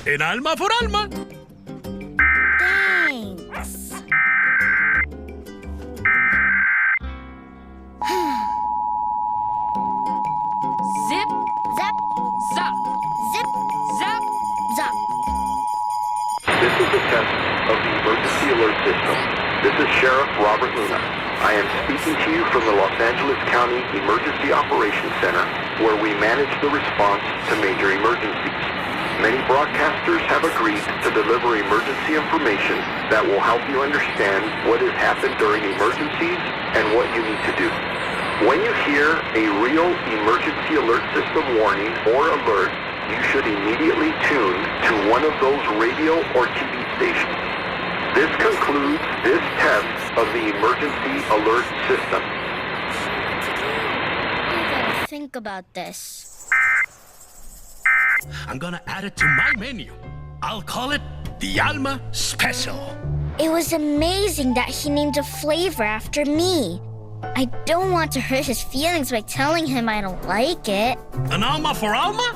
En alma por alma. Thanks. Zip, Zap, zap, zip, zap. zap. This is a test of the emergency alert system. This is Sheriff Robert Luna. I am speaking to you from the Los Angeles County Emergency Operations Center, where we manage the response to major emergencies. Many broadcasters have agreed to deliver emergency information that will help you understand what has happened during emergencies and what you need to do. When you hear a real emergency alert system warning or alert, you should immediately tune to one of those radio or TV stations. This concludes this test of the emergency alert system. I gotta think about this. I'm gonna add it to my menu. I'll call it the Alma Special. It was amazing that he named a flavor after me. I don't want to hurt his feelings by telling him I don't like it. An alma for alma?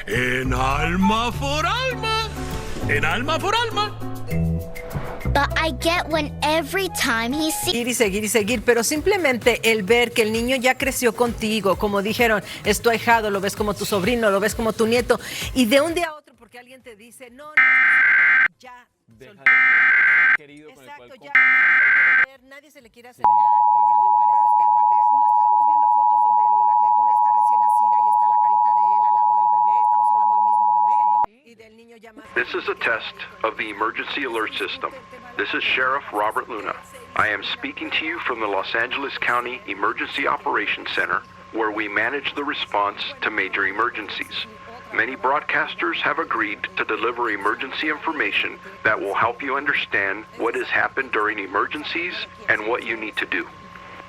En alma for alma. En alma for alma. But I get when every time he sees... Seguir y seguir, pero simplemente el ver que el niño ya creció contigo, como dijeron, es tu ahijado, lo ves como tu sobrino, lo ves como tu nieto, y de un día a otro, porque alguien te dice, no, ya, Deja querido con el exacto, cual ya nadie se quiere ver, nadie se le quiere acercar. tremendo. Me Pero es que aparte, no estábamos viendo fotos donde la criatura está recién nacida y está la carita de él al lado del bebé. Estamos hablando del mismo bebé, ¿no? Y del niño ya más. This is a test of the emergency alert system. This is Sheriff Robert Luna. I am speaking to you from the Los Angeles County Emergency Operations Center, where we manage the response to major emergencies. Many broadcasters have agreed to deliver emergency information that will help you understand what has happened during emergencies and what you need to do.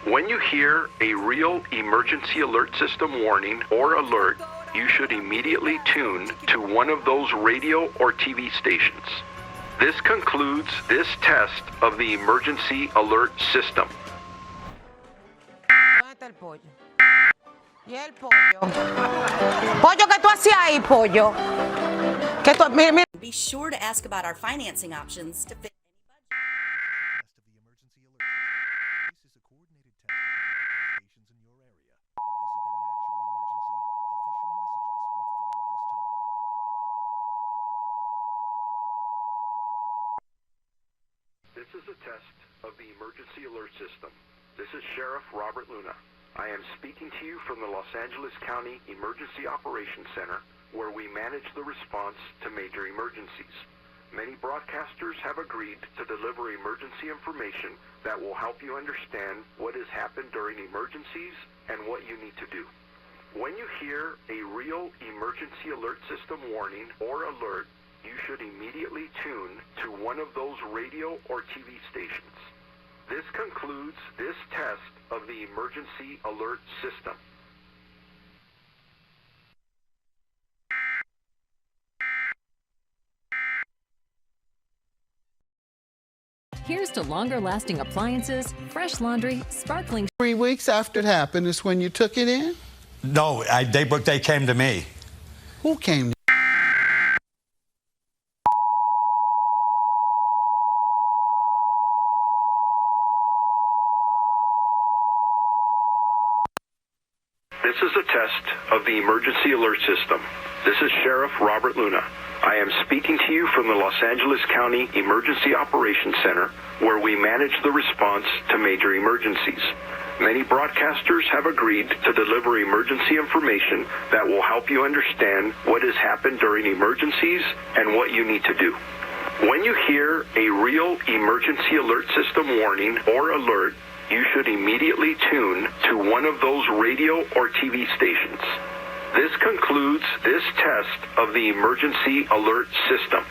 When you hear a real emergency alert system warning or alert, you should immediately tune to one of those radio or TV stations. This concludes this test of the emergency alert system. ¿Dónde está el pollo? ¿Y el pollo? Pollo, ¿qué tú hacías ahí, pollo? ¿Qué tú... Mira. Be sure to ask about our financing options to fit any budget. This is a coordinated test of the stations in your area. If this had been an actual emergency, official messages would follow this tone. This is a test of the emergency alert system. This is Sheriff Robert Luna. I am speaking to you from the Los Angeles County Emergency Operations Center, where we manage the response to major emergencies. Many broadcasters have agreed to deliver emergency information that will help you understand what has happened during emergencies and what you need to do. When you hear a real emergency alert system warning or alert, you should immediately tune to one of those radio or TV stations. This concludes this test of the emergency alert system. Here's to longer-lasting appliances, fresh laundry, sparkling 3 weeks after it happened is when you took it in? No, they came to me. Who came? This is a test of the emergency alert system. This is Sheriff Robert Luna. I am speaking to you from the Los Angeles County Emergency Operations Center, where we manage the response to major emergencies. Many broadcasters have agreed to deliver emergency information that will help you understand what has happened during emergencies and what you need to do. When you hear a real emergency alert system warning or alert, you should immediately tune to one of those radio or TV stations. This concludes this test of the emergency alert system.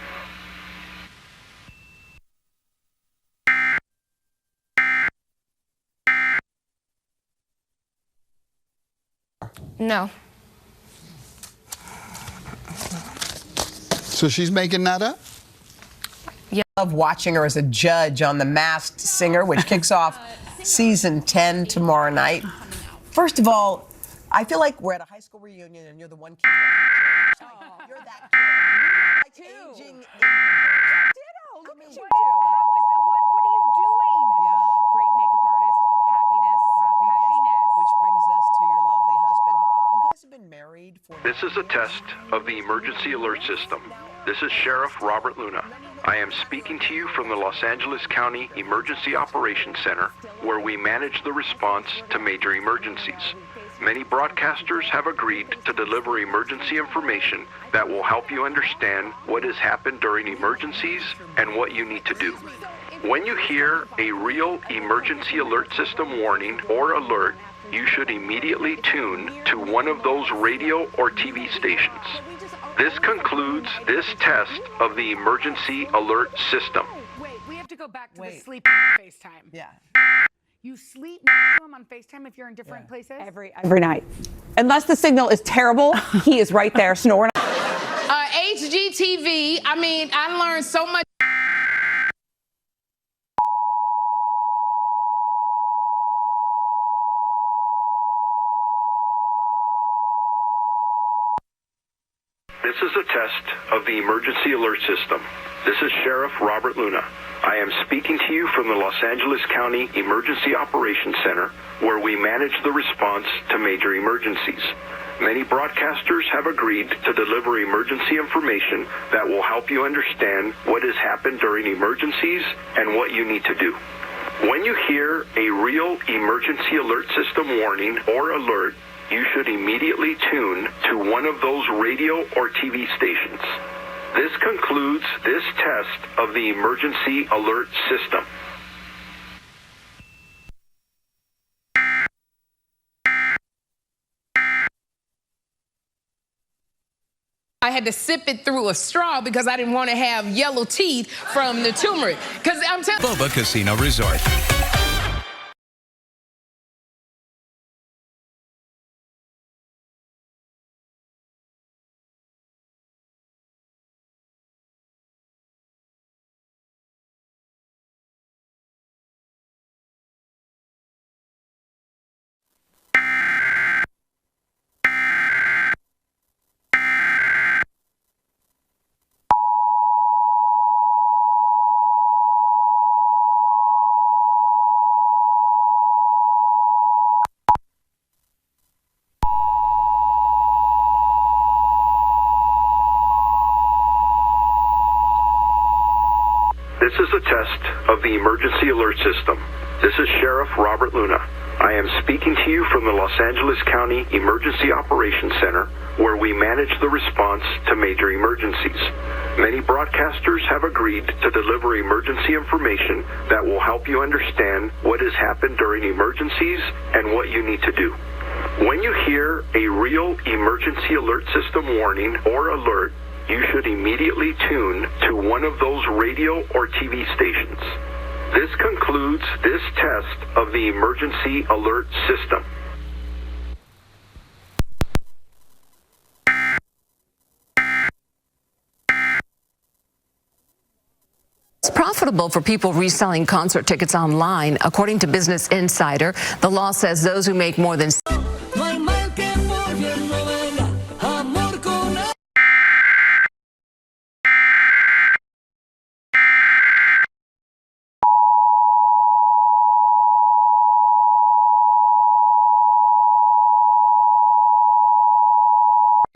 No. So she's making that up? Yeah, I love watching her as a judge on The Masked Singer, which kicks off season 10 tomorrow night. First of all, I feel like we're at a high school reunion and you're the one kid. You're that kid. too. Aging. Ditto. Look at you two. What are you doing? Yeah. Great makeup artist. Happiness. Which brings us to your lovely husband. You guys have been married for. This is a test of the emergency alert system. This is Sheriff Robert Luna. I am speaking to you from the Los Angeles County Emergency Operations Center, where we manage the response to major emergencies. Many broadcasters have agreed to deliver emergency information that will help you understand what has happened during emergencies and what you need to do. When you hear a real emergency alert system warning or alert, you should immediately tune to one of those radio or TV stations. This concludes this test of the emergency alert system. Wait, we have to go back to the sleeping on FaceTime. Yeah. You sleep next to him on FaceTime if you're in different places? Every night. Unless the signal is terrible, he is right there snoring. HGTV, I learned so much. This is a test of the emergency alert system. This is Sheriff Robert Luna. I am speaking to you from the Los Angeles County Emergency Operations Center, where we manage the response to major emergencies. Many broadcasters have agreed to deliver emergency information that will help you understand what has happened during emergencies and what you need to do. When you hear a real emergency alert system warning or alert, you should immediately tune to one of those radio or TV stations. This concludes this test of the emergency alert system. I had to sip it through a straw because I didn't want to have yellow teeth from the turmeric. Because I'm telling Boba Casino Resort. This is a test of the emergency alert system. This is Sheriff Robert Luna. I am speaking to you from the Los Angeles County Emergency Operations Center, where we manage the response to major emergencies. Many broadcasters have agreed to deliver emergency information that will help you understand what has happened during emergencies and what you need to do. When you hear a real emergency alert system warning or alert, you should immediately tune to one of those radio or TV stations. This concludes this test of the emergency alert system. It's profitable for people reselling concert tickets online. According to Business Insider, the law says those who make more than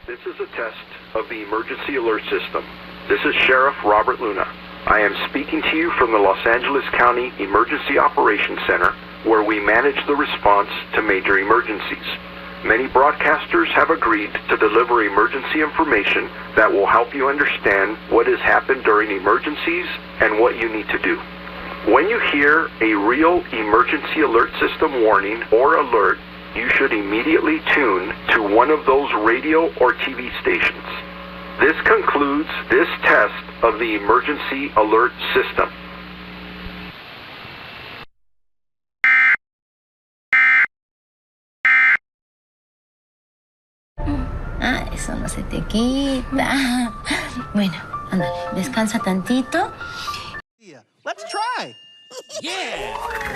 This is a test of the emergency alert system. This is Sheriff Robert Luna. I am speaking to you from the Los Angeles County Emergency Operations Center, where we manage the response to major emergencies. Many broadcasters have agreed to deliver emergency information that will help you understand what has happened during emergencies and what you need to do. When you hear a real emergency alert system warning or alert, you should immediately tune to one of those radio or TV stations. This concludes this test of the emergency alert system. Eso no se te quita. Bueno, anda, descansa tantito. Let's try. Yeah!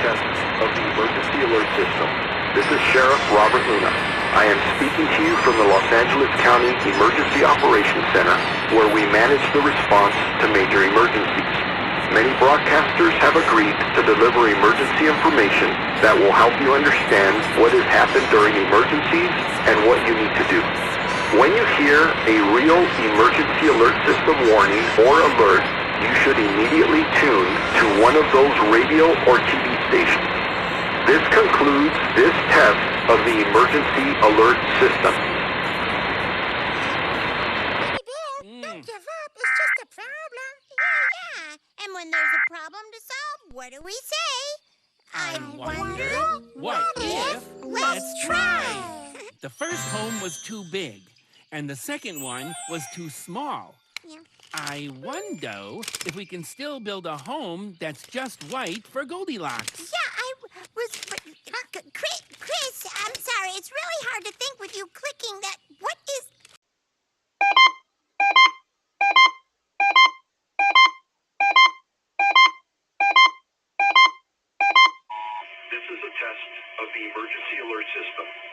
test of the emergency alert system. This is Sheriff Robert Luna. I am speaking to you from the Los Angeles County Emergency Operations Center, where we manage the response to major emergencies. Many broadcasters have agreed to deliver emergency information that will help you understand what has happened during emergencies and what you need to do. When you hear a real emergency alert system warning or alert, you should immediately tune to one of those radio or TV stations. This concludes this test of the emergency alert system. Don't give up. It's just a problem. Yeah. And when there's a problem to solve, what do we say? I wonder what if? Let's try. The first home was too big, and the second one was too small. Yeah. I wonder if we can still build a home that's just right for Goldilocks. Yeah, I was... Chris, I'm sorry. It's really hard to think with you clicking that... What is... This is a test of the emergency alert system.